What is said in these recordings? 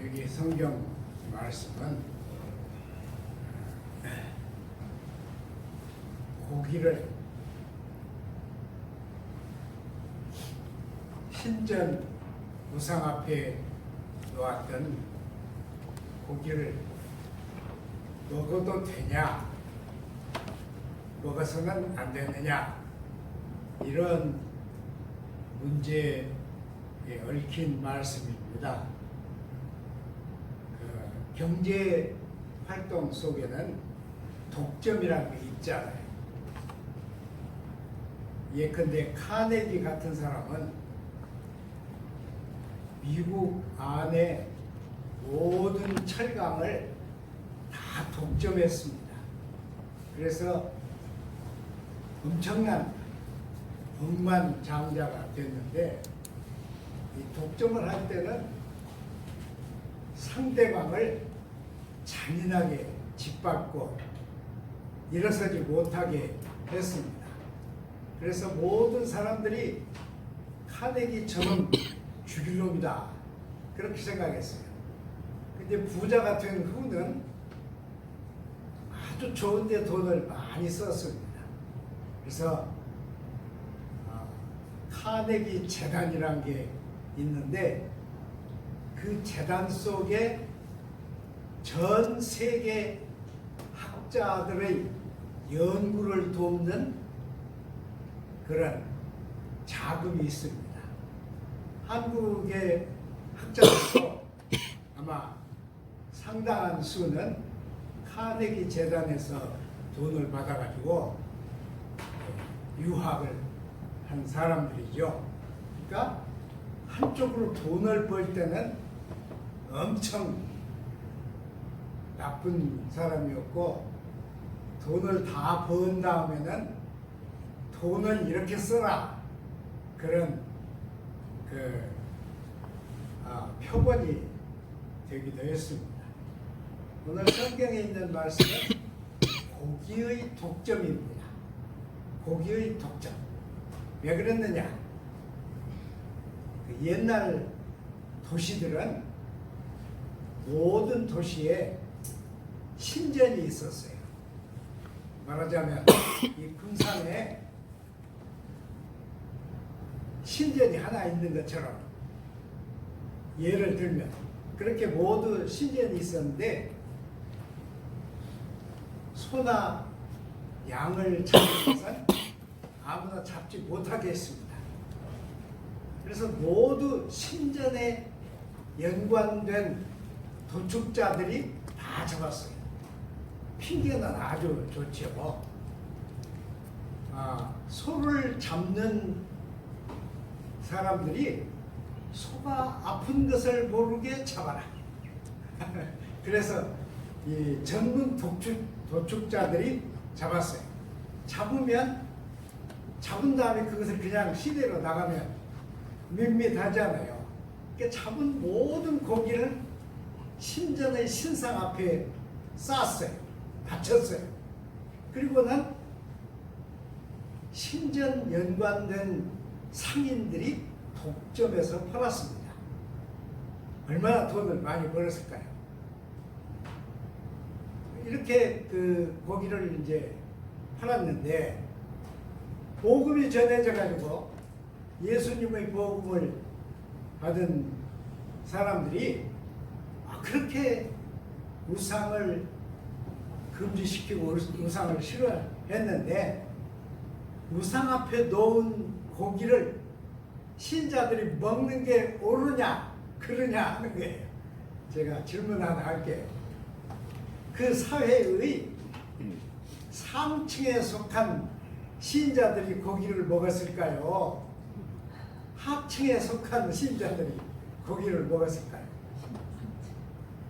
여기 성경 말씀은 고기를 신전 우상 앞에 놓았던 고기를 먹어도 되냐, 먹어서는 안 되느냐, 이런 문제에 얽힌 말씀입니다. 경제 활동 속에는 독점이라는 게 있잖아요. 예컨대 카네기 같은 사람은 미국 안에 모든 철강을 다 독점했습니다. 그래서 엄청난 억만장자가 됐는데, 이 독점을 할 때는 상대방을 잔인하게 짓밟고 일어서지 못하게 했습니다. 그래서 모든 사람들이 카네기처럼 죽일 놈이다, 그렇게 생각했어요. 근데 부자 같은 후는 아주 좋은 데 돈을 많이 썼습니다. 그래서 카네기 재단이라는 게 있는데, 그 재단 속에 전 세계 학자들의 연구를 돕는 그런 자금이 있습니다. 한국의 학자들도 아마 상당한 수는 카네기 재단에서 돈을 받아가지고 유학을 한 사람들이죠. 그러니까 한쪽으로 돈을 벌 때는 엄청 나쁜 사람이었고, 돈을 다 번 다음에는 돈을 이렇게 써라, 그런 표본이 되기도 했습니다. 오늘 성경에 있는 말씀은 고기의 독점입니다. 고기의 독점. 왜 그랬느냐? 옛날 도시들은 모든 도시에 신전이 있었어요. 말하자면 이 금산에 신전이 하나 있는 것처럼, 예를 들면 그렇게 모두 신전이 있었는데, 소나 양을 잡는 것은 아무나 잡지 못하게 했습니다. 그래서 모두 신전에 연관된 도축자들이 다 잡았어요. 핑계는 아주 좋죠. 소를 잡는 사람들이 소가 아픈 것을 모르게 잡아라. 그래서 이 전문 도축자들이 잡았어요. 잡은 다음에 그것을 그냥 시대로 나가면 밋밋하잖아요. 그러니까 잡은 모든 고기를 신전의 신상 앞에 쌌어요. 바쳤어요. 그리고는 신전 연관된 상인들이 독점해서 팔았습니다. 얼마나 돈을 많이 벌었을까요? 이렇게 그 고기를 이제 팔았는데, 복음이 전해져 가지고 예수님의 복음을 받은 사람들이 그렇게 우상을 금지시키고 우상을 싫어했는데, 우상 앞에 놓은 고기를 신자들이 먹는 게 옳으냐 그러냐 하는 거예요. 제가 질문 하나 할게요. 그 사회의 상층에 속한 신자들이 고기를 먹었을까요? 하층에 속한 신자들이 고기를 먹었을까요?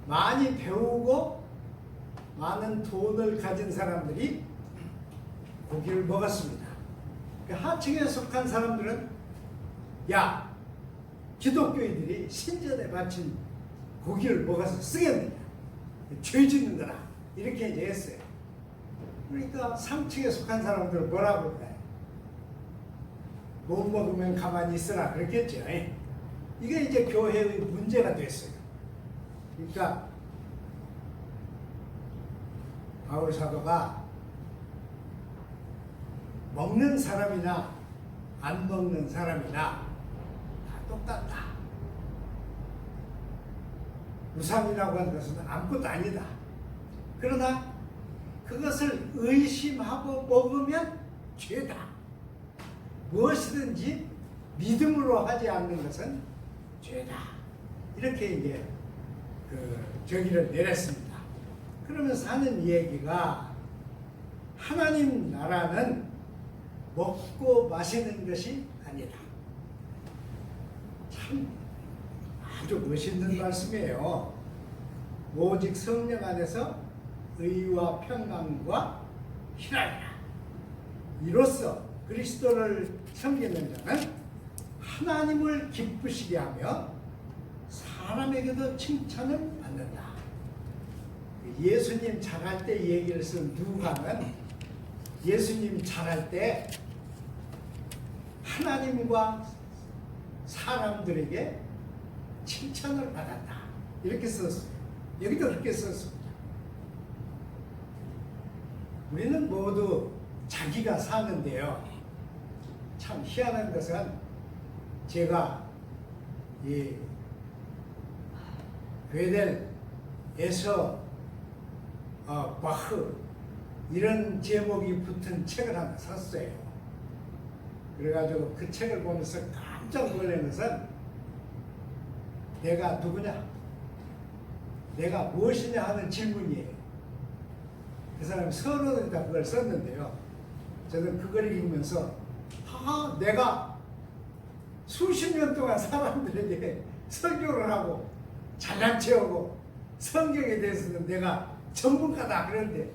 많이 배우고 많은 돈을 가진 사람들이 고기를 먹었습니다. 하층에 속한 사람들은, 야, 기독교인들이 신전에 바친 고기를 먹어서 쓰겠느냐, 죄 짓는 거라, 이렇게 이제 했어요. 그러니까 상층에 속한 사람들은 뭐라고 그럴까요? 못 먹으면 가만히 있으라 그랬겠죠. 이게 이제 교회의 문제가 됐어요. 그러니까 바울 사도가 먹는 사람이나 안 먹는 사람이나 다 똑같다. 우상이라고 하는 것은 아무것도 아니다. 그러나 그것을 의심하고 먹으면 죄다. 무엇이든지 믿음으로 하지 않는 것은 죄다. 이렇게 이제 정의를 내렸습니다. 그러면서 하는 얘기가 하나님 나라는 먹고 마시는 것이 아니다. 참 아주 멋있는 말씀이에요. 오직 성령 안에서 의와 평강과 희락이라. 이로써 그리스도를 섬기는 자는 하나님을 기쁘시게 하며 사람에게도 칭찬을 받는다. 예수님 잘할 때 얘기를 쓴 누가는 예수님 잘할 때 하나님과 사람들에게 칭찬을 받았다. 이렇게 썼어요. 여기도 그렇게 썼습니다. 우리는 모두 자기가 사는데요. 참 희한한 것은 제가 이 베델에서 바흐 이런 제목이 붙은 책을 하나 샀어요. 그래가지고 그 책을 보면서 깜짝 놀란 것은 내가 누구냐? 내가 무엇이냐 하는 질문이에요. 그 사람이 서론에다 그걸 썼는데요. 저는 그걸 읽으면서 내가 수십 년 동안 사람들에게 설교를 하고 잘난 체하고 성경에 대해서는 내가 전문가다 그런데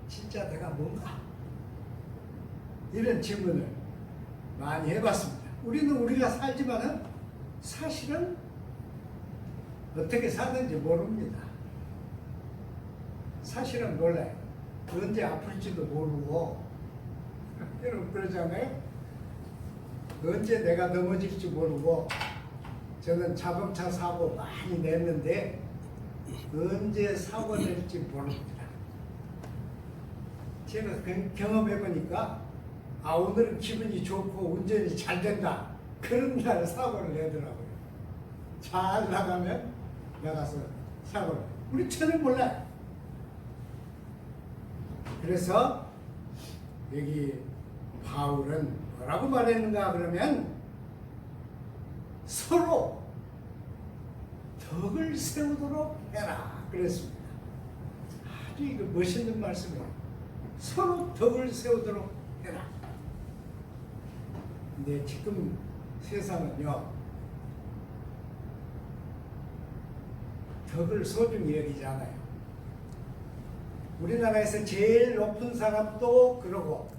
진짜 내가 뭔가? 이런 질문을 많이 해봤습니다. 우리는 우리가 살지만은 사실은 어떻게 사는지 모릅니다. 사실은 몰라요. 언제 아플지도 모르고 여러분 그러잖아요. 언제 내가 넘어질지 모르고 저는 자동차 사고 많이 냈는데 언제 사고 낼지 모릅니다. 제가 경험해보니까 오늘은 기분이 좋고 운전이 잘 된다. 그런 날 사고를 내더라고요. 잘 나가면 나가서 사고를. 우리 전혀 몰라요. 그래서 여기 바울은 뭐라고 말했는가 그러면 서로 덕을 세우도록 해라 그랬습니다. 아주 이거 멋있는 말씀이에요. 서로 덕을 세우도록 해라. 근데 지금 세상은요 덕을 소중히 여기지 않아요. 우리나라에서 제일 높은 사람도 그러고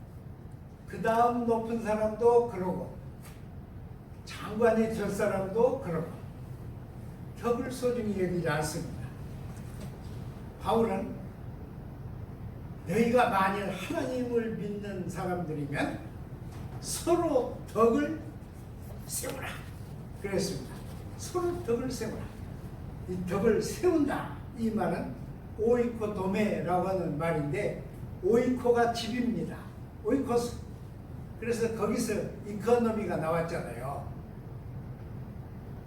그 다음 높은 사람도 그러고 장관이 될 사람도 그러고 덕을 소중히 여기지 않습니다. 바울은 너희가 만일 하나님을 믿는 사람들이면 서로 덕을 세우라 그랬습니다. 서로 덕을 세우라. 이 덕을 세운다 이 말은 오이코도메라고 하는 말인데 오이코가 집입니다. 오이코스. 그래서 거기서 이코노미가 나왔잖아요.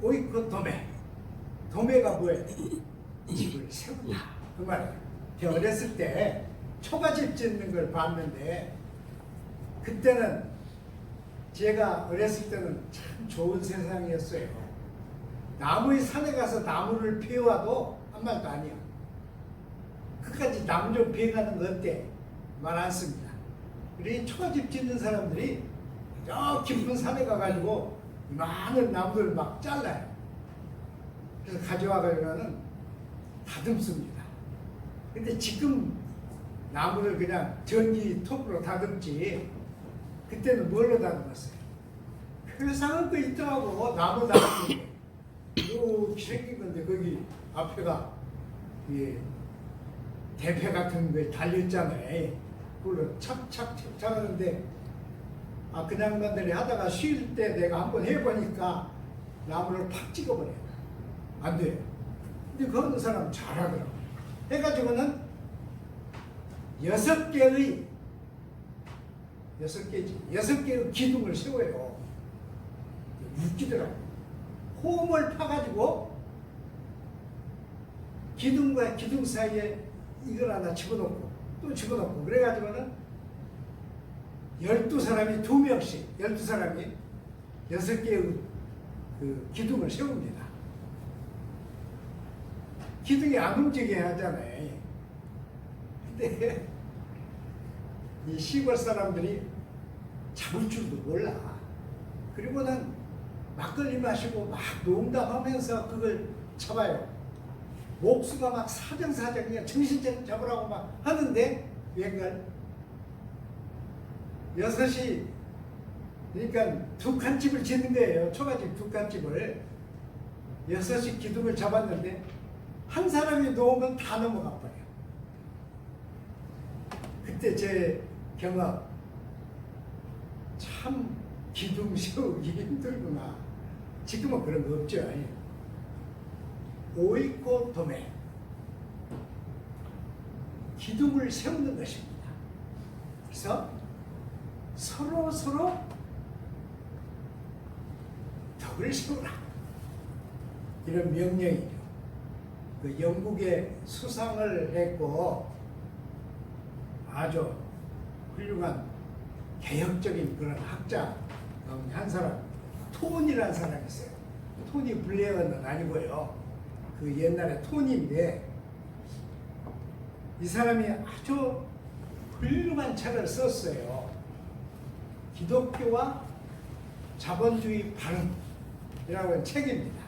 오이코도메. 도메가 뭐예요? 집을 세운다 그 말이에요. 제가 어렸을 때 초가집 짓는 걸 봤는데 그때는 제가 어렸을 때는 참 좋은 세상이었어요. 나무의 산에 가서 나무를 피워와도 한 말도 아니야. 그까지 나무 좀 피워가는 거 어때? 말 안 씁니다. 우리 초가집 짓는 사람들이 저 깊은 산에 가가지고 많은 나무를 막 잘라요. 그래서 가져와가지고는 다듬습니다. 근데 지금 나무를 그냥 전기 톱으로 다듬지 그때는 뭘로 다듬었어요? 표상은 그 있더라고. 나무 다듬는 게 이렇게 생긴 건데 거기 앞에가 대패 같은 거 달렸잖아요. 그걸로 착착 하는데 그 양반들이 하다가 쉴 때 내가 한번 해보니까 나무를 팍 찍어버려요. 안 돼요. 근데 그 어느 사람 잘하더라고. 해가지고는 6개의 6개의 기둥을 세워요. 웃기더라고. 홈을 파가지고 기둥과 기둥 사이에 이걸 하나 집어넣고 또 집어넣고 그래가지고는 12사람이 2명씩 12사람이 6개의 그 기둥을 세웁니다. 기둥이 안 움직여야 하잖아요. 근데 이 시골 사람들이 잡을 줄도 몰라. 그리고는 막걸리 마시고 막 농담하면서 그걸 잡아요. 목수가 막 사정사정 정신 잡으라고 막 하는데 웬걸 6이 그러니까 2칸집을 짓는 거예요. 초가집 2칸집을 6이 기둥을 잡았는데 한 사람이 놓으면 다 넘어가 버려요. 그때 제 경험, 참 기둥 세우기 힘들구나. 지금은 그런 거 없죠. 오이코 도매, 기둥을 세우는 것입니다. 그래서 서로 덕을 세우라, 이런 명령이죠. 그 영국에 수상을 했고 아주 훌륭한 개혁적인 그런 학자 한 사람, 톤이라는 사람이 있어요. 토니 블레어는 아니고요. 그 옛날에 톤인데 이 사람이 아주 훌륭한 책을 썼어요. 기독교와 자본주의 발음이라고 하는 책입니다.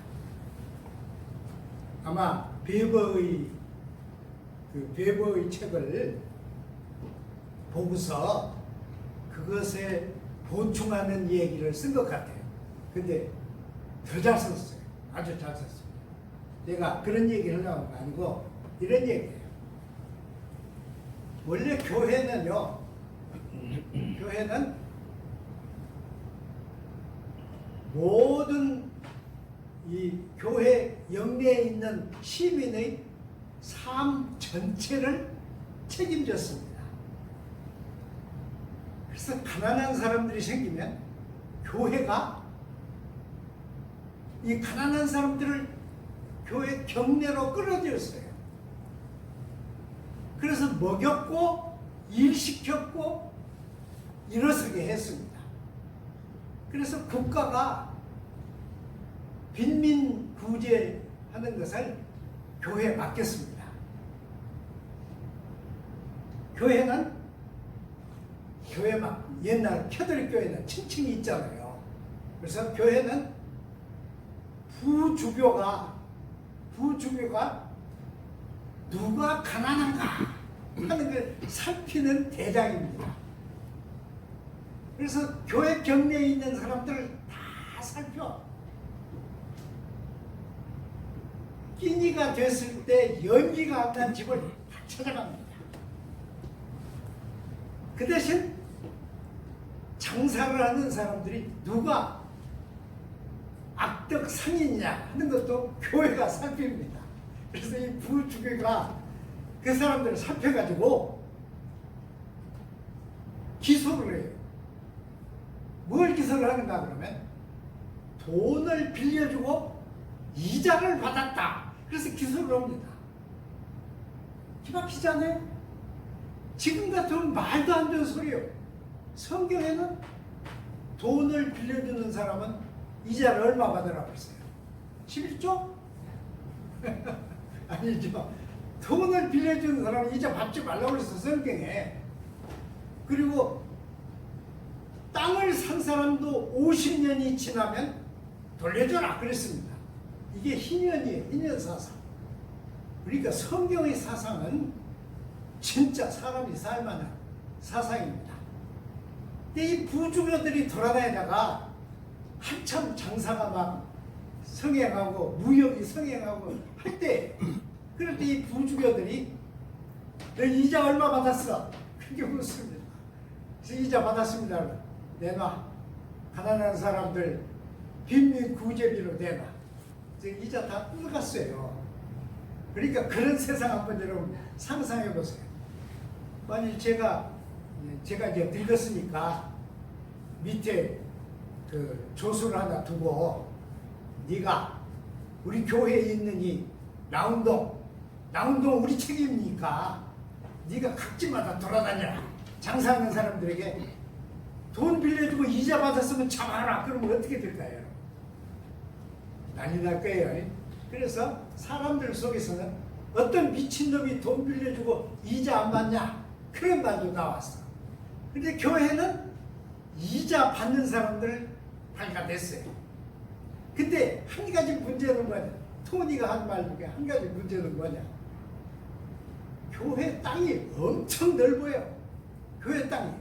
아마 베버의 책을 보고서 그것에 보충하는 얘기를 쓴 것 같아요. 근데 더 잘 썼어요. 아주 잘 썼어요. 내가 그런 얘기를 하려고 한 거 아니고 이런 얘기예요. 원래 교회는 모든 이 교회 영내에 있는 시민의 삶 전체를 책임졌습니다. 그래서 가난한 사람들이 생기면 교회가 이 가난한 사람들을 교회 경내로 끌어들였어요. 그래서 먹였고 일시켰고 일어서게 했습니다. 그래서 국가가 빈민 구제하는 것을 교회에 맡겼습니다. 교회는 옛날 캐톨릭 교회는 층층이 있잖아요. 그래서 교회는 부주교가 누가 가난한가 하는 걸 살피는 대장입니다. 그래서 교회 경내에 있는 사람들을 다 살펴. 끼니가 됐을 때 연기가 안 난 집을 다 찾아갑니다. 그 대신 장사를 하는 사람들이 누가 악덕 상인이냐 하는 것도 교회가 살핍니다. 그래서 이 부주교가 그 사람들을 살펴가지고 기소를 해요. 뭘 기소를 하는가 그러면 돈을 빌려주고 이자를 받았다. 그래서 기소를 합니다. 기막히잖아요. 지금 같으면 말도 안 되는 소리예요. 성경에는 돈을 빌려주는 사람은 이자를 얼마 받으라고 했어요? 11조? 아니죠. 돈을 빌려주는 사람은 이자 받지 말라고 그랬어, 성경에. 그리고 땅을 산 사람도 50년이 지나면 돌려줘라 그랬습니다. 이게 희년이에요. 희년 사상. 그러니까 성경의 사상은 진짜 사람이 살만한 사상입니다. 근데 이 부주교들이 돌아다니다가 한참 장사가 막 성행하고 무역이 성행하고 할 때, 그럴 때 이 부주교들이 너 이자 얼마 받았어? 그렇게 묻습니다. 그래서 이자 받았습니다. 내놔. 가난한 사람들 빈민 구제비로 내놔. 이자 다 뜯어갔어요. 그러니까 그런 세상 한번 여러분 상상해 보세요. 만일 제가 이제 늙었으니까 밑에 그 조수를 하나 두고 네가 우리 교회에 있는 이 나운동 우리 책임이니까 네가 각지마다 돌아다녀라. 장사하는 사람들에게 돈 빌려주고 이자 받았으면 잡아라. 그러면 어떻게 될까요? 난리 날 거예요. 그래서 사람들 속에서는 어떤 미친놈이 돈 빌려주고 이자 안 받냐 그런 말도 나왔어. 근데 교회는 이자 받는 사람들을 발견했어요. 근데 한 가지 문제는 뭐냐? 토니가 한 말 중에 한 가지 문제는 뭐냐? 교회 땅이 엄청 넓어요. 교회 땅이.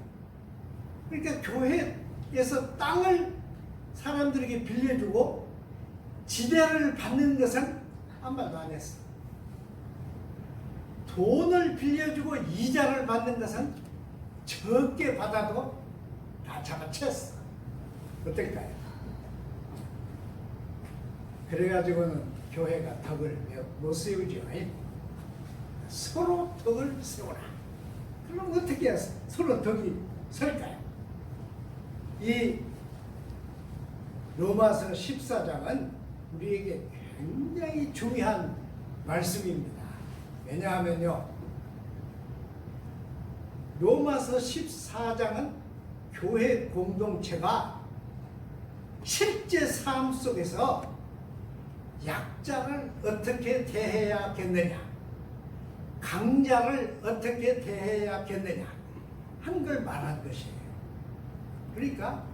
그러니까 교회에서 땅을 사람들에게 빌려주고 지대를 받는 것은 한 말도 안 했어. 돈을 빌려주고 이자를 받는 것은 적게 받아도 다 잡아챘어. 어떨까요? 그래가지고는 교회가 덕을 못 세우죠. 서로 덕을 세워라. 그럼 어떻게 해서 서로 덕이 설까요? 이 로마서 14장은 우리에게 굉장히 중요한 말씀입니다. 왜냐하면요, 로마서 14장은 교회 공동체가 실제 삶 속에서 약자를 어떻게 대해야겠느냐, 강자를 어떻게 대해야겠느냐 한 걸 말한 것이에요. 그러니까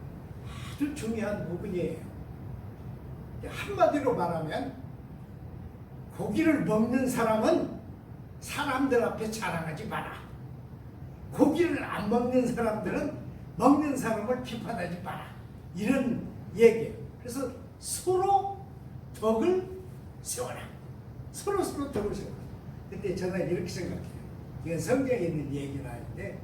아주 중요한 부분이에요. 한마디로 말하면 고기를 먹는 사람은 사람들 앞에 자랑하지 마라. 고기를 안 먹는 사람들은 먹는 사람을 비판하지 마라. 이런 얘기예요. 그래서 서로 덕을 세워라. 서로 덕을 세워라. 근데 저는 이렇게 생각해요. 이건 성경에 있는 얘기는 아닌데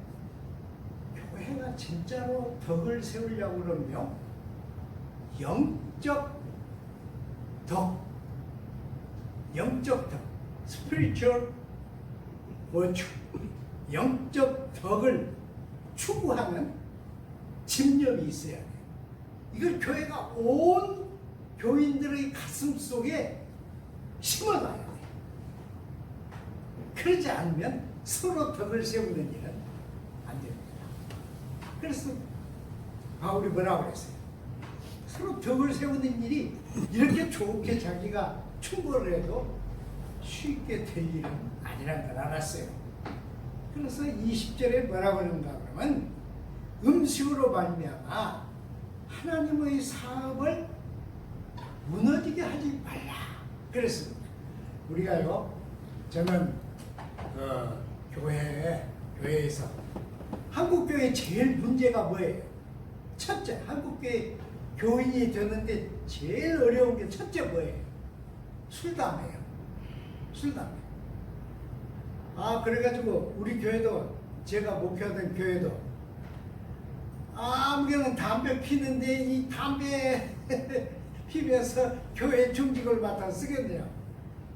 교회가 진짜로 덕을 세우려고 그러면요, 영적 덕, spiritual virtue, 영적 덕을 추구하는 집념이 있어야 돼요. 이걸 교회가 온 교인들의 가슴 속에 심어놔야 돼요. 그러지 않으면 서로 덕을 세우는 일은 안 됩니다. 그래서 바울이 뭐라고 그랬어요? 서로 덕을 세우는 일이 이렇게 좋게 자기가 충고를 해도 쉽게 될 일은 아니라는 걸 알았어요. 그래서 20절에 뭐라고 하는가 그러면 음식으로 말미암아 하나님의 사업을 무너지게 하지 말라 그랬습니다. 우리가요, 저는 교회에서 한국교회 제일 문제가 뭐예요? 첫째, 한국교회 교인이 되는데 제일 어려운 게 첫째 뭐예요? 술담이에요. 술담. 그래가지고 우리 교회도, 제가 목회하던 교회도 아무개는 담배 피는데 이 담배 피면서 교회 중직을 맡아 쓰겠네요.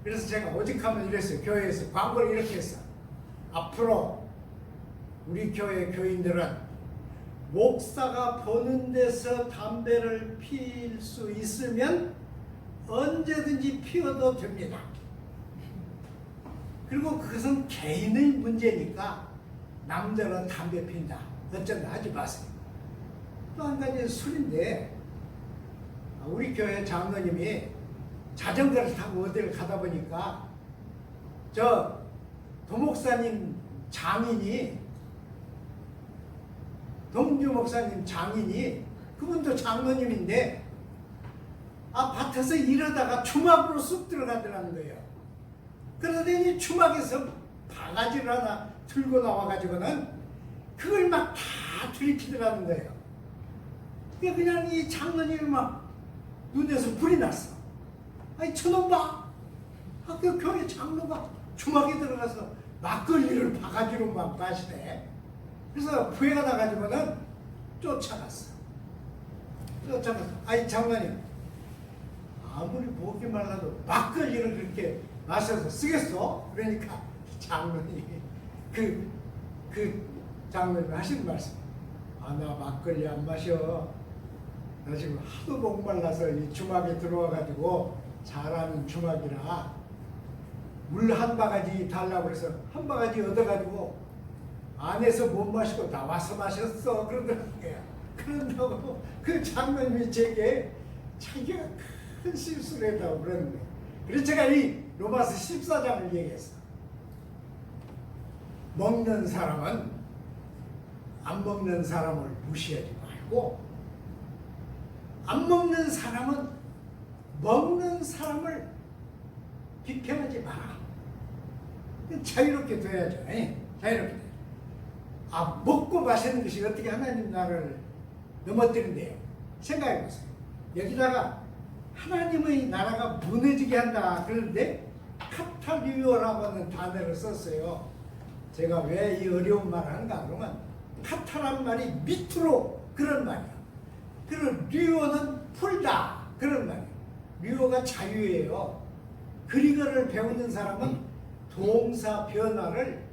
그래서 제가 오직하면 이랬어요. 교회에서 광고를 이렇게 했어. 앞으로 우리 교회 교인들은 목사가 보는 데서 담배를 피울 수 있으면 언제든지 피워도 됩니다. 그리고 그것은 개인의 문제니까 남들은 담배 핀다 어쩐다 하지 마세요. 또 한 가지 술인데, 우리 교회 장로님이 자전거를 타고 어디를 가다 보니까 저 도목사님 장인이, 동주 목사님 장인이, 그분도 장로님인데 밭에서 일하다가 주막으로 쑥 들어가더라는 거예요. 그러더니 주막에서 바가지를 하나 들고 나와가지고는 그걸 막 다 들이키더라는 거예요. 그냥 이 장로님이 막 눈에서 불이 났어. 아니 저놈 봐. 그 교회 장로가 주막에 들어가서 막걸리를 바가지로 막 마시대. 그래서 부해가 나가지고는 쫓아갔어. 아니 장로님, 아무리 목이 말라도 막걸리를 그렇게 마셔서 쓰겠어? 그러니까 장로님이 그 장로님이 하신 말씀, 아, 나 막걸리 안 마셔. 나 지금 하도 목말라서 이 주막에 들어와가지고 잘하는 주막이라 물 한 바가지 달라고 그래서 한 바가지 얻어가지고 안에서 못 마시고 나와서 마셨어. 그러더라고요. 그런다고 그 장로님이 제게 자기가 큰 실수를 했다고 그러는 거예요. 그래서 제가 이 로마서 14장을 얘기했어. 먹는 사람은 안 먹는 사람을 무시하지 말고, 안 먹는 사람은 먹는 사람을 비평하지 마라. 자유롭게 둬야죠. 자유롭게. 아, 먹고 마시는 것이 어떻게 하나님 나라를 넘어뜨린대요. 생각해 보세요. 여기다가 하나님의 나라가 무너지게 한다 그러는데 카탈류오라고 하는 단어를 썼어요. 제가 왜 이 어려운 말을 하는가 그러면, 카타란 말이 밑으로 그런 말이야. 그리고 류오는 풀다 그런 말이에요. 류오가 자유예요. 그리거를 배우는 사람은 동사 변화를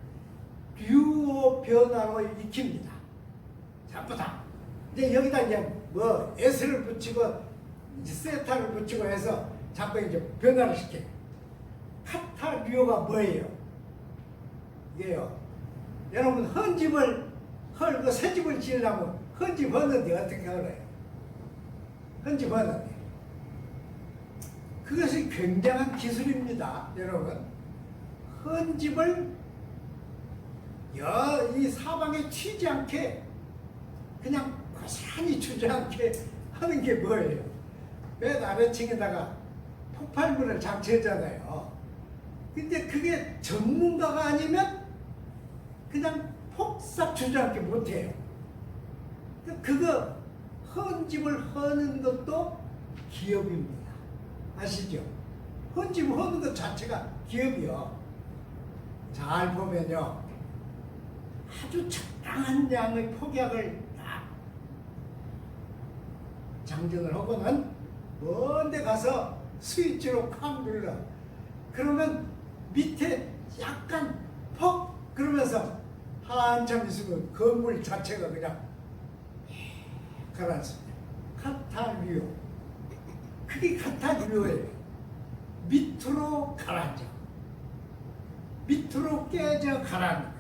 류오 변화로 익힙니다. 전부 다. 이제 여기다 이제 뭐 s를 붙이고 이제 세타를 붙이고 해서 자꾸 이제 변화를 시켜요. 카타류오가 뭐예요? 이게요. 여러분 헌집을 헐고 새 집을 지으려면 헌집 하는데 어떻게 헐어요? 헌집 하는데. 그것이 굉장한 기술입니다. 여러분. 헌집을 이 사방에 튀지 않게 그냥 고스란히 주저앉게 하는 게 뭐예요? 맨 아래층에다가 폭발물을 장치했잖아요. 근데 그게 전문가가 아니면 그냥 폭삭 주저앉게 못해요. 그거 헌집을 허는 것도 기업입니다. 아시죠? 헌집을 허는 것 자체가 기업이요. 잘 보면요, 아주 적당한 양의 폭약을 딱 장전을 하고는 먼데 가서 스위치로 쾅 눌러. 그러면 밑에 약간 퍽 그러면서 한참 있으면 건물 자체가 그냥 가라앉습니다. 카탈류오. 그게 카탈류오예요. 밑으로 가라앉아. 밑으로 깨져 가라앉는 거예요.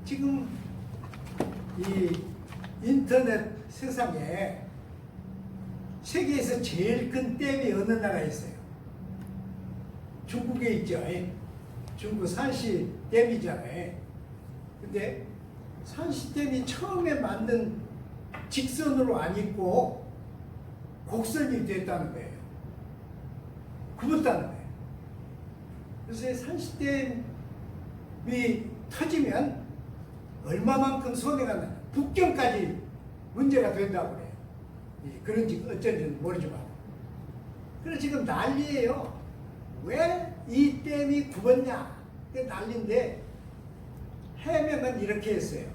지금 이 인터넷 세상에 세계에서 제일 큰 댐이 어느 나라에 있어요? 중국에 있죠. 중국 산시 댐이잖아요. 근데 산시 댐이 처음에 만든 직선으로 안 있고 곡선이 됐다는 거예요. 굽었다는 거예요. 그래서 산시 댐이 터지면 얼마만큼 손해가 나, 북경까지 문제가 된다고 그래요. 그런지 어쩐지는 모르지만. 그래서 지금 난리예요. 왜 이 댐이 굽었냐? 그게 난리인데, 해명은 이렇게 했어요.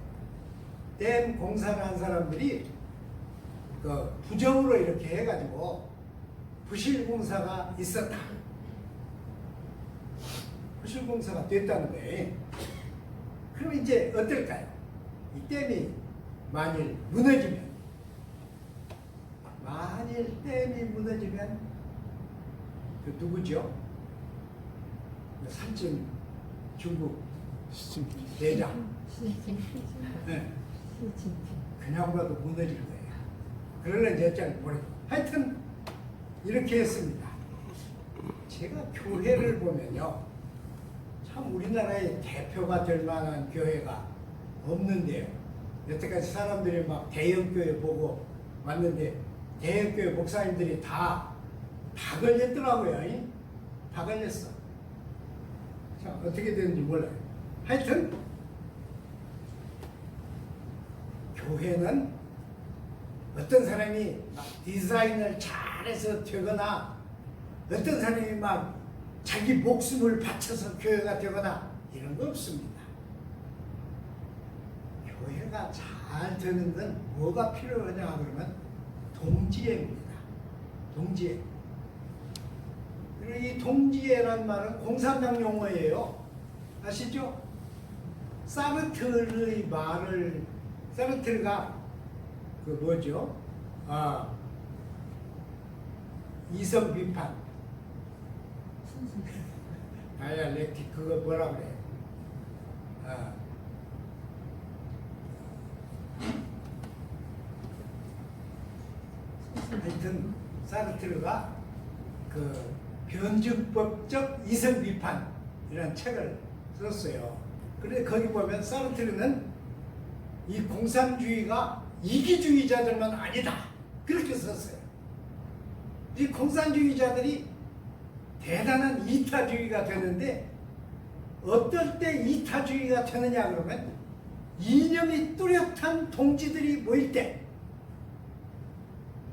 댐 공사를 한 사람들이 그 부정으로 이렇게 해가지고 부실공사가 있었다. 부실공사가 됐다는 거예요. 그럼 이제 어떨까요? 이 댐이 만일 무너지면, 댐이 무너지면 그 누구죠? 산증 중국 대장. 네. 그냥 봐도 무너질 거예요. 그러려니 어쩔 모르겠고. 하여튼 이렇게 했습니다. 제가 교회를 보면요, 참 우리나라의 대표가 될 만한 교회가 없는데요. 여태까지 사람들이 막 대형교회 보고 왔는데 대형교회 목사님들이 다 걸렸더라고요. 다 걸렸어. 자, 어떻게 되는지 몰라요. 하여튼 교회는 어떤 사람이 막 디자인을 잘해서 되거나, 어떤 사람이 막 자기 목숨을 바쳐서 교회가 되거나 이런 거 없습니다. 교회가 잘 되는 건 뭐가 필요하냐 그러면 동지애입니다. 동지애. 그리고 이 이 동지애란 말은 공산당 용어예요. 아시죠? 사르트르의 말을, 사르트르가 그 뭐죠? 이성 비판, 다이알렉틱, 그거 뭐라 그래? 하여튼 사르트르가 그 변증법적 이성 비판이라는 책을 썼어요. 그런데 거기 보면 사르트르는 이 공산주의가 이기주의자들만 아니다, 그렇게 썼어요. 이 공산주의자들이 대단한 이타주의가 되는데, 어떨 때 이타주의가 되느냐 그러면 이념이 뚜렷한 동지들이 모일 때,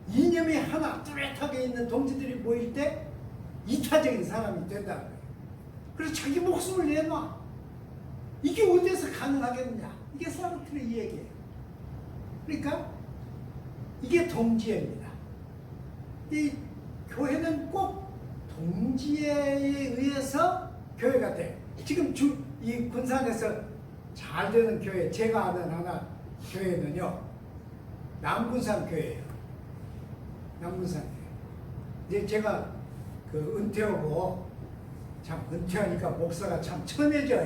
이념이 하나 뚜렷하게 있는 동지들이 모일 때 이타적인 사람이 된다는 거예요. 그래서 자기 목숨을 내놔. 이게 어디서 가능하겠느냐? 이게 사르트르의 얘기예요. 그러니까 이게 동지애입니다. 이 교회는 꼭 동지애에 의해서 교회가 돼. 지금 이 군산에서 잘 되는 교회, 제가 아는 하나 교회는요, 남군산 교회예요. 남군산 교회. 이제 제가 그 은퇴하고, 참 은퇴하니까 목사가 참 천해져.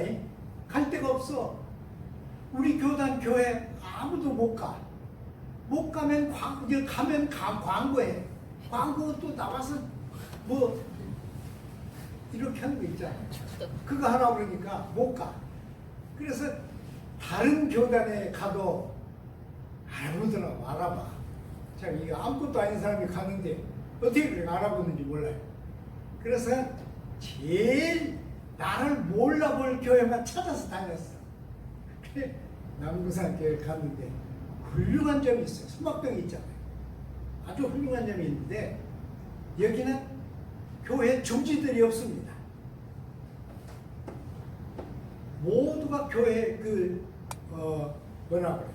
갈 데가 없어. 우리 교단 교회 아무도 못 가. 못 가면 가면 광고해. 광고 또 나와서 뭐 이렇게 하는 거 있잖아. 그거 하라고 그러니까 못 가. 그래서 다른 교단에 가도 알아보더라고. 알아봐. 참 이게 아무것도 아닌 사람이 가는데 어떻게 그렇게 알아보는지 몰라요. 그래서 제일 나를 몰라볼 교회만 찾아서 다녔어. 그래 남구산 교회 갔는데 훌륭한 점이 있어요. 소막병이 있잖아요. 아주 훌륭한 점이 있는데, 여기는 교회 중지들이 없습니다. 모두가 교회 뭐라 그래?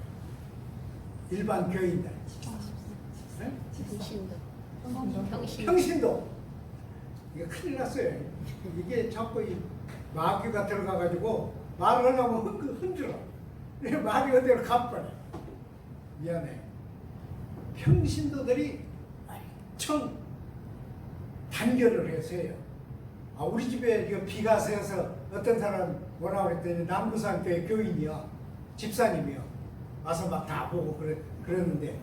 일반 교인들. 네? 평신도. 이게 큰일 났어요. 이게 자꾸 이 마귀가 들어가가지고 말을 하려면 흔들어. 말이 어디로 가버려. 미안해. 평신도들이 엄청 단결을 해서요. 우리 집에 비가 새서 어떤 사람 뭐라 그랬더니 남구산 교회 교인이요, 집사님이요, 와서 막 다 보고 그랬는데,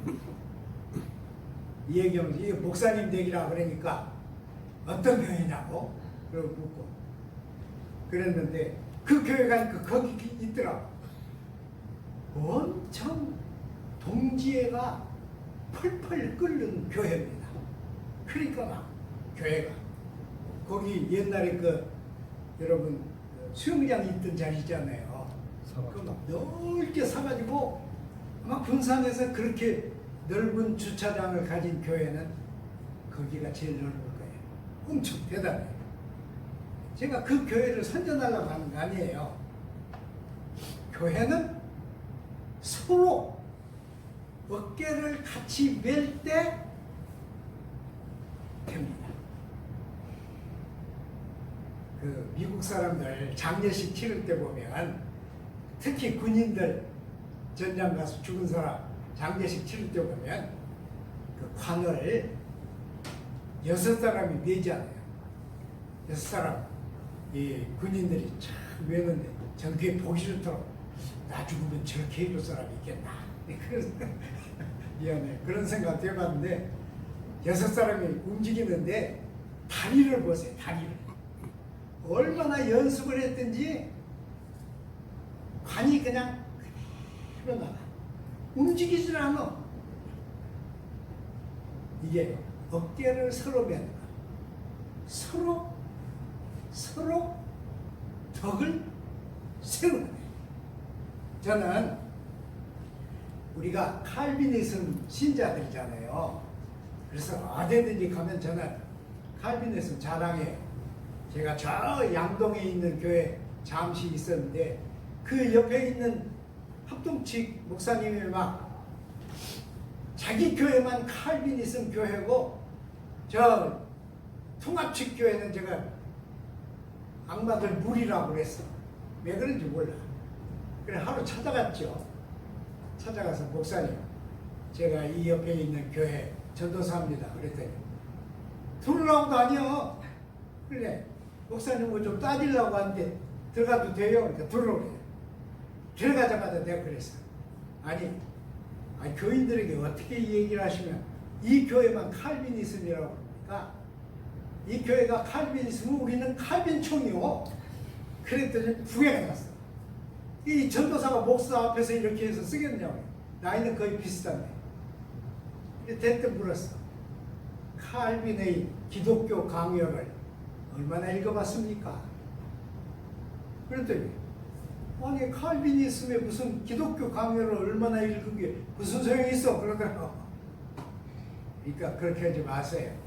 이 얘기하면서 이게 목사님 댁이라 그러니까 어떤 교회냐고 그러고 묻고 그랬는데, 그 교회가 거기 있더라고. 엄청 동지애가 펄펄 끓는 교회입니다. 그러니까 막 교회가 거기 옛날에 여러분 수영장이 있던 자리 있잖아요. 그 막 넓게 사가지고 아마 군산에서 그렇게 넓은 주차장을 가진 교회는 거기가 제일 넓을 거예요. 엄청 대단해요. 제가 그 교회를 선전하려고 하는 거 아니에요. 교회는 서로 어깨를 같이 멜 때 됩니다. 그 미국 사람들 장례식 치를 때 보면, 특히 군인들 전장 가서 죽은 사람 장례식 치를 때 보면 그 관을 6사람이 매잖아요. 6사람 이 군인들이 참 매는데, 저렇게 보기 싫도록 나 죽으면 저렇게 해줄 사람이 있겠나. 미안해. 그런 생각 해봤는데, 6사람이 움직이는데 다리를 보세요. 다리를 얼마나 연습을 했든지 관이 그냥 그대로 나가. 움직이질 않아. 이게 어깨를 서로 매는 거야. 서로 덕을 세우는 거예요. 저는 우리가 칼비니즘 신자들이잖아요. 그래서 어디든지 가면 저는 칼비니즘 자랑해요. 제가 저 양동에 있는 교회 잠시 있었는데, 그 옆에 있는 합동측 목사님이 막 자기 교회만 칼비니즘 교회고 저 종합식교회는 제가 악마들 무리라고 그랬어. 왜 그런지 몰라. 그래 하루 찾아갔죠. 찾아가서 목사님, 제가 이 옆에 있는 교회 전도사입니다. 그랬더니 들어오라고도 아니요. 그래 목사님 뭐 좀 따지려고 하는데 들어가도 돼요? 그러니까 들어오래. 들어가자마자 내가 그랬어. 아니 교인들에게 어떻게 이 얘기를 하시면 이 교회만 칼빈이즘이라고 그러니까 이 교회가 칼빈이즘은 우리는 칼빈총이요. 그랬더니 부회가 났어. 이 전도사가 목사 앞에서 이렇게 해서 쓰겠냐고. 나이는 거의 비슷한데. 대뜸 물었어. 칼빈의 기독교 강요를 얼마나 읽어봤습니까? 그랬더니 아니 칼빈이즘에 무슨 기독교 강요를 얼마나 읽은 게 무슨 소용이 있어? 그러더라고. 그러니까 그렇게 하지 마세요.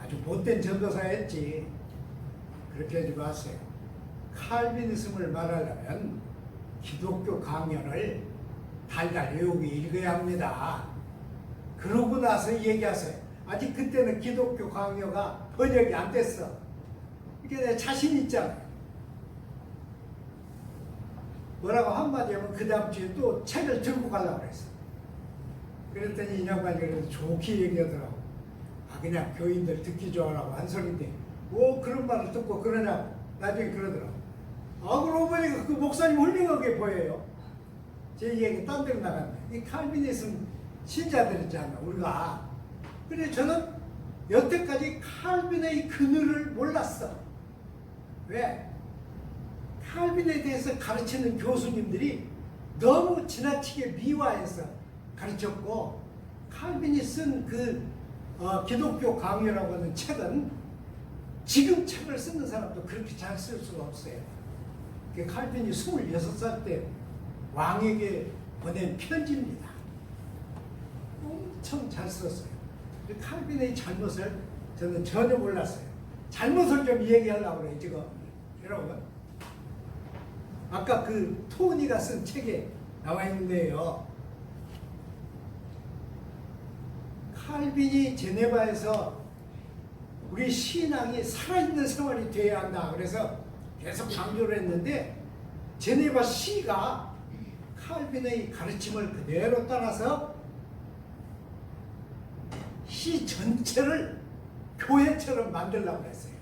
아주 못된 전도사였지. 그렇게 하지 마세요. 칼빈이즘을 말하려면 기독교 강연을 달달 외우고 읽어야 합니다. 그러고 나서 얘기하세요. 아직 그때는 기독교 강요가 번역이 안 됐어. 이게 내 자신 있잖아요. 뭐라고 한마디 하면 그 다음 주에 또 책을 들고 가려고 그랬어. 그랬더니 이 양반이 그래서 좋게 얘기하더라고. 그냥 교인들 듣기 좋아라고 한 소리인데 뭐 그런 말을 듣고 그러냐고 나중에 그러더라고. 그러고 보니까 그 목사님 훌륭하게 보여요. 제 얘기 딴 데로 나갔네. 이 칼빈이즘 신자들이잖아 우리가. 그래 저는 여태까지 칼빈의 그늘을 몰랐어. 왜? 칼빈에 대해서 가르치는 교수님들이 너무 지나치게 미화해서 가르쳤고, 칼빈이 쓴 그 기독교 강요라고 하는 책은 지금 책을 쓰는 사람도 그렇게 잘 쓸 수가 없어요. 칼빈이 26살 때 왕에게 보낸 편지입니다. 엄청 잘 썼어요. 칼빈의 잘못을 저는 전혀 몰랐어요. 잘못을 좀 얘기하려고 그래요, 지금. 여러분. 아까 그 토니가 쓴 책에 나와 있는데요. 칼빈이 제네바에서 우리 신앙이 살아있는 생활이 돼야 한다. 그래서 계속 강조를 했는데 제네바 시가 칼빈의 가르침을 그대로 따라서 시 전체를 교회처럼 만들려고 했어요.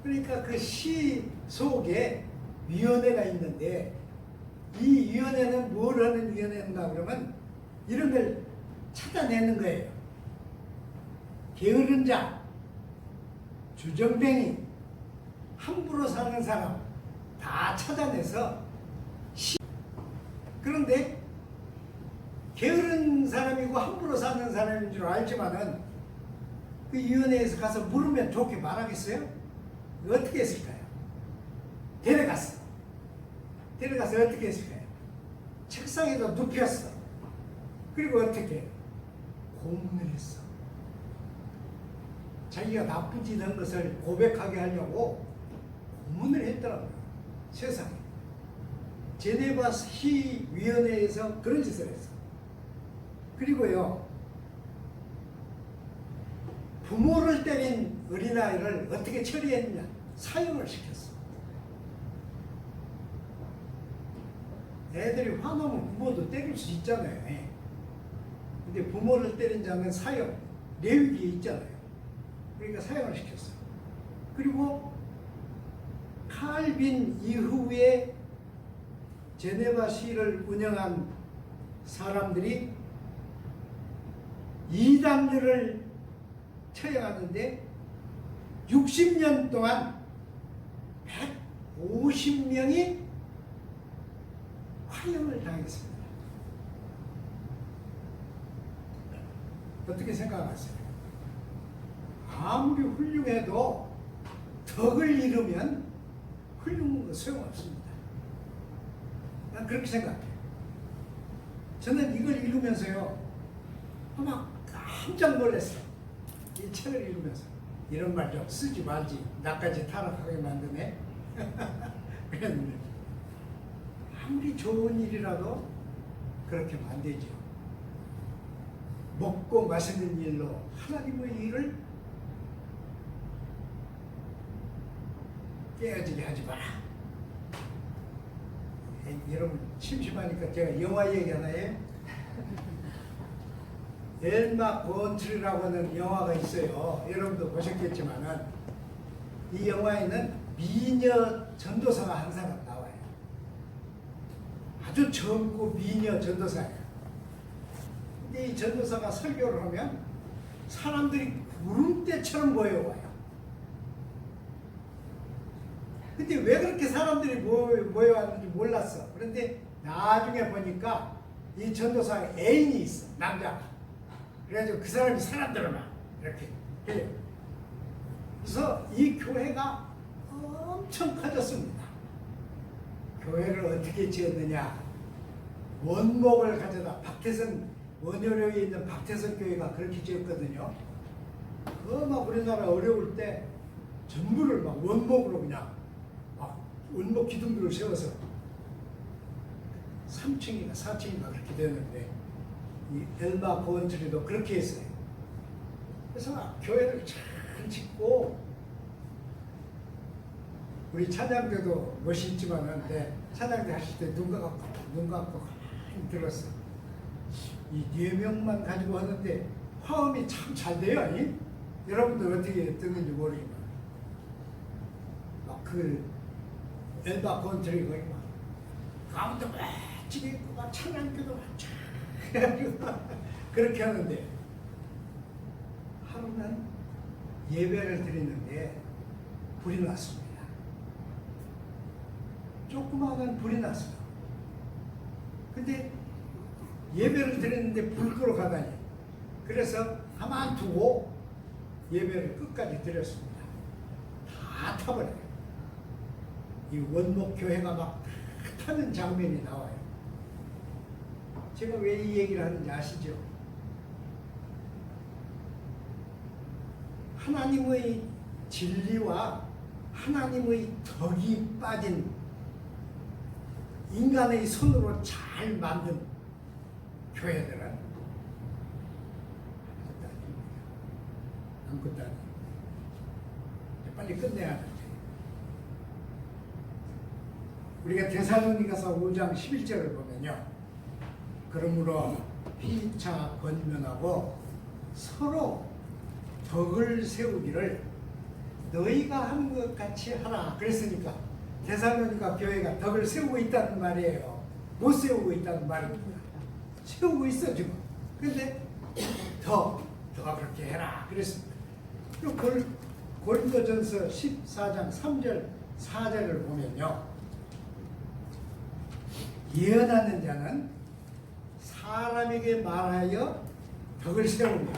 그러니까 그 시 속에 위원회가 있는데 이 위원회는 뭘 하는 위원회인가 그러면 이런 걸 찾아내는 거예요. 게으른 자, 주정뱅이, 함부로 사는 사람 다 찾아내서 그런데 게으른 사람이고 함부로 사는 사람인 줄 알지만은 그 위원회에서 가서 물으면 좋게 말하겠어요? 어떻게 했을까요? 데려갔어. 데려가서 어떻게 했을까요? 책상에다 눕혔어. 그리고 어떻게? 고문을 했어. 자기가 나쁜 짓 한 것을 고백하게 하려고 고문을 했더라고요. 세상에. 제네바 시위원회에서 그런 짓을 했어. 그리고요, 부모를 때린 어린아이를 어떻게 처리했느냐? 사형을 시켰어. 애들이 화나면 부모도 때릴 수 있잖아요. 근데 부모를 때린 자는 사형, 레위기에 있잖아요. 그러니까 사형을 시켰어. 그리고 칼빈 이후에 제네바 시를 운영한 사람들이 이단들을 처형하는데 60년 동안 150명이 화형을 당했습니다. 어떻게 생각하세요? 아무리 훌륭해도 덕을 잃으면 훌륭한 거 소용없습니다. 난 그렇게 생각해요. 저는 이걸 읽으면서요, 아마 깜짝 놀랐어요. 이 책을 읽으면서. 이런 말 좀 쓰지 말지. 나까지 타락하게 만드네. 그랬는데 아무리 좋은 일이라도 그렇게 하면 안 되죠. 먹고 마시는 일로 하나님의 일을 깨어지게 하지 마라. 여러분 심심하니까 제가 영화 얘기 하나 해. 엘마 건트리라고 하는 영화가 있어요. 여러분도 보셨겠지만은 이 영화에는 미녀 전도사가 한 사람 나와요. 아주 젊고 미녀 전도사예요. 근데 이 전도사가 설교를 하면 사람들이 구름대처럼 모여와요. 근데 왜 그렇게 사람들이 모여왔는지 몰랐어. 그런데 나중에 보니까 이 전도사의 애인이 있어, 남자가. 그래가지고 그 사람이 사람들을 막 이렇게 해요. 그래서 이 교회가 엄청 커졌습니다. 교회를 어떻게 지었느냐. 원목을 가져다 박태선, 원효령에 있는 박태선 교회가 그렇게 지었거든요. 그거 막 우리나라 어려울 때 전부를 막 원목으로 그냥 막 원목 기둥들을 세워서 3층인가 4층인가 그렇게 되는데 이 엘마 건트리도 그렇게 했어요. 그래서 교회를 잘 짓고 우리 찬양대도 멋이 있지만은 찬양대 하실 때 눈 감고 가만히 들었어. 이 4명만 가지고 하는데 화음이 참 잘 돼요, 아니? 여러분들 어떻게 듣는지 모르지만 막 그 엘바 건트리 거기 막 가운데 멋지게 있고 막 찬양교도 막 쫙 해가지고 그렇게 하는데 하루는 예배를 드리는데 불이 났습니다. 조그마한 불이 났어요. 근데 예배를 드렸는데 불 끄러 가다니. 그래서 가만 두고 예배를 끝까지 드렸습니다. 다 타버려요. 이 원목 교회가 막 타는 장면이 나와요. 제가 왜 이 얘기를 하는지 아시죠? 하나님의 진리와 하나님의 덕이 빠진 인간의 손으로 잘 만든 교회들은 아무것도 아니에요. 빨리 끝내야 돼. 우리가 데살로니가서 5장 11절을 보면요. 그러므로 피차 권면하고 서로 덕을 세우기를 너희가 하는 것 같이 하라. 그랬으니까 데살로니가 교회가 덕을 세우고 있다는 말이에요. 못 세우고 있다는 말입니다. 세우고 있어 지금. 근데 더 그렇게 해라 그랬습니다. 또 고린도전서 14장 3절 4절을 보면요. 예언하는 자는 사람에게 말하여 덕을 세우며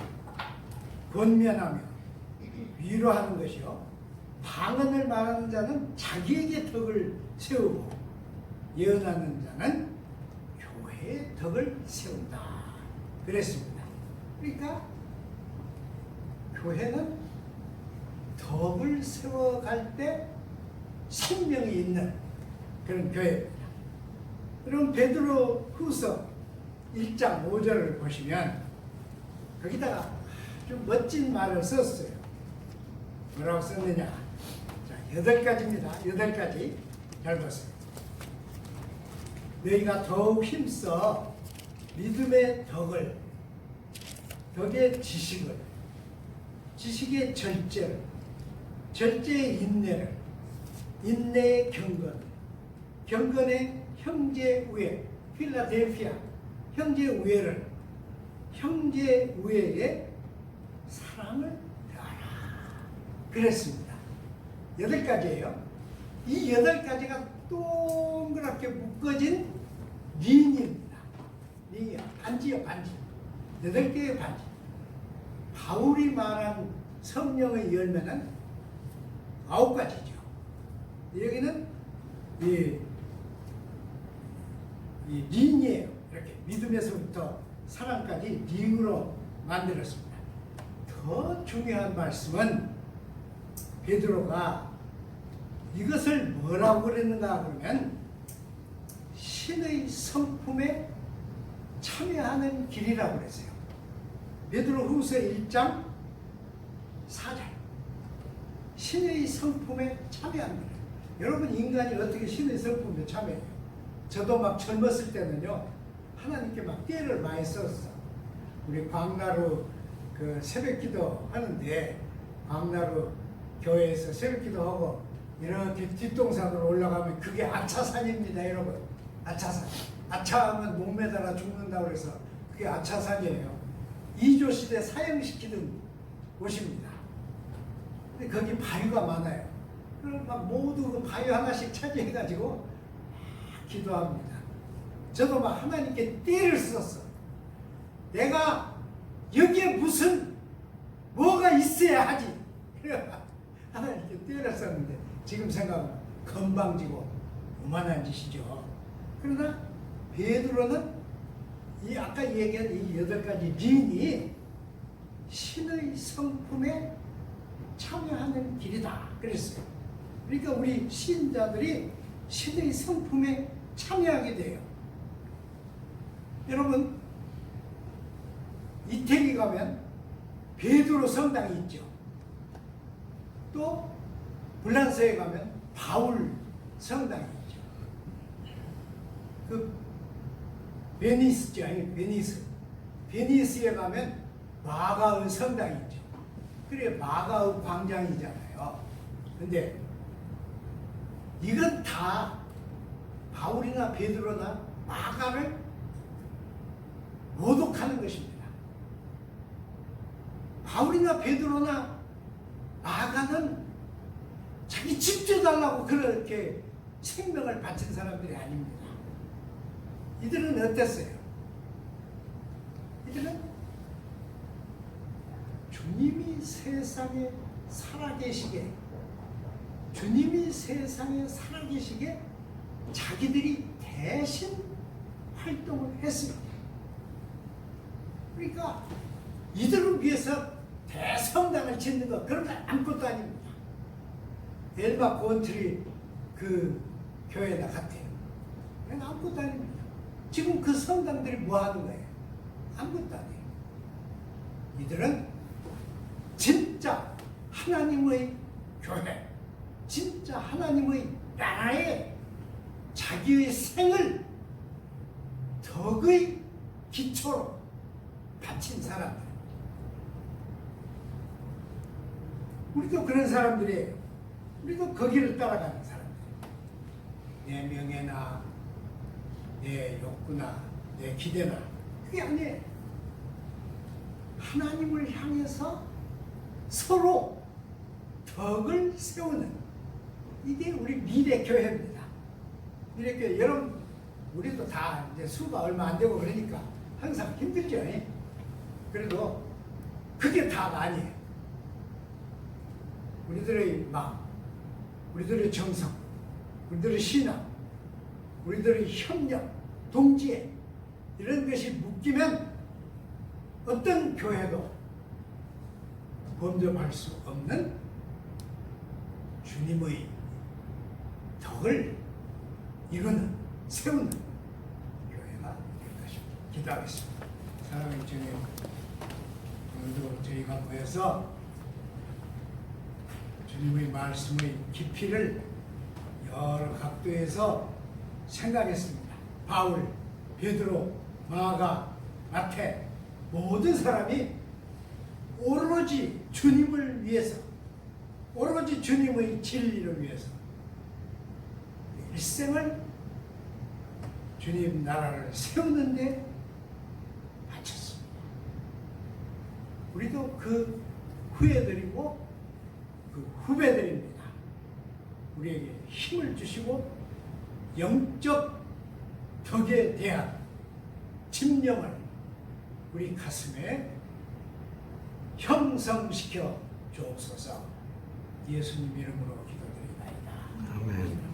권면하며 위로하는 것이요. 방언을 말하는 자는 자기에게 덕을 세우고 예언하는 자는 교회의 덕을 세운다. 그랬습니다. 그러니까 교회는 덕을 세워갈 때 생명이 있는 그런 교회입니다. 그럼 베드로 후서 1장 5절을 보시면 거기다가 아주 멋진 말을 썼어요. 뭐라고 썼느냐? 자, 8가지입니다. 8가지. 잘 보세요. 너희가 더욱 힘써 믿음의 덕을, 덕의 지식을, 지식의 절제를, 절제의 인내를, 인내의 경건, 경건의 형제 우애, 필라델피아, 형제 우애를, 형제 우애에 사랑을 더하라. 그랬습니다. 8가지예요. 이 8가지가 동그랗게 묶어진 링입니다. 링이야. 반지요, 반지. 8개의 반지. 바울이 말한 성령의 열매는 9가지죠. 여기는 이 링이에요. 이렇게 믿음에서부터 사랑까지 링으로 만들었습니다. 더 중요한 말씀은 베드로가 이것을 뭐라고 그랬는가 그러면 신의 성품에 참여하는 길이라고 그랬어요. 베드로 후서 1장 4절 신의 성품에 참여하는 거예요. 여러분 인간이 어떻게 신의 성품에 참여해요? 저도 막 젊었을 때는요 하나님께 막 떼를 많이 썼어. 우리 광나루 그 새벽기도 하는데 광나루 교회에서 새벽기도하고 이렇게 뒷동산으로 올라가면 그게 아차산입니다, 여러분. 아차산. 아차하면 목 매달아 죽는다고 그래서 그게 아차산이에요. 이조 시대 사형시키던 곳입니다. 근데 거기 바위가 많아요. 그럼 막 모두 그 바위 하나씩 차지해가지고 막 기도합니다. 저도 막 하나님께 떼를 썼어. 내가 여기에 무슨 뭐가 있어야 하지. 하나님께 떼를 썼는데 지금 생각하면 건방지고 오만한 짓이죠. 그러나 베드로는 이 아까 얘기한 이 8가지 린이 신의 성품에 참여하는 길이다 그랬어요. 그러니까 우리 신자들이 신의 성품에 참여하게 돼요. 여러분 이태리 가면 베드로 성당이 있죠. 또 불란서에 가면 바울 성당이 있죠. 그 베니스죠. 아니 베니스. 베니스에 가면 마가의 성당이 있죠. 그래 마가의 광장이잖아요. 근데 이건 다 바울이나 베드로나 마가를 모독하는 것입니다. 바울이나 베드로나 마가는 자기 집 줘달라고 그렇게 생명을 바친 사람들이 아닙니다. 이들은 어땠어요? 이들은 주님이 세상에 살아계시게, 주님이 세상에 살아계시게 자기들이 대신 활동을 했습니다. 그러니까 이들을 위해서 대성당을 짓는 것 그런 거 아무것도 아닙니다. 엘바 곤트리 그 교회나 같아요. 그건 아무것도 아닙니다. 지금 그 성당들이 뭐 하는 거예요? 아무것도 아니에요. 이들은 진짜 하나님의 교회, 진짜 하나님의 나라에 자기의 생을 덕의 기초로 바친 사람들. 우리도 그런 사람들이에요. 우리도 거기를 따라가는 사람들. 내 명예나 내 욕구나 내 기대나 그게 아니에요. 하나님을 향해서 서로 덕을 세우는 이게 우리 미래교회입니다. 미래교회 여러분 우리도 다 이제 수가 얼마 안 되고 그러니까 항상 힘들죠. 그래도 그게 다가 아니에요. 우리들의 마음, 우리들의 정성, 우리들의 신앙, 우리들의 협력, 동지애 이런 것이 묶이면 어떤 교회도 범접할 수 없는 주님의 덕을 이루는, 세우는 교회가 될 것입니다. 기도하겠습니다. 사랑하는 주님, 오늘도 저희가 모여서 주님의 말씀의 깊이를 여러 각도에서 생각했습니다. 바울, 베드로, 마가, 마태 모든 사람이 오로지 주님을 위해서, 오로지 주님의 진리를 위해서 일생을 주님 나라를 세우는 데 바쳤습니다. 우리도 그 후예들이고 그 후배들입니다. 우리에게 힘을 주시고 영적 덕에 대한 집념을 우리 가슴에 형성시켜 주옵소서. 예수님 이름으로 기도드리나이다. 아멘.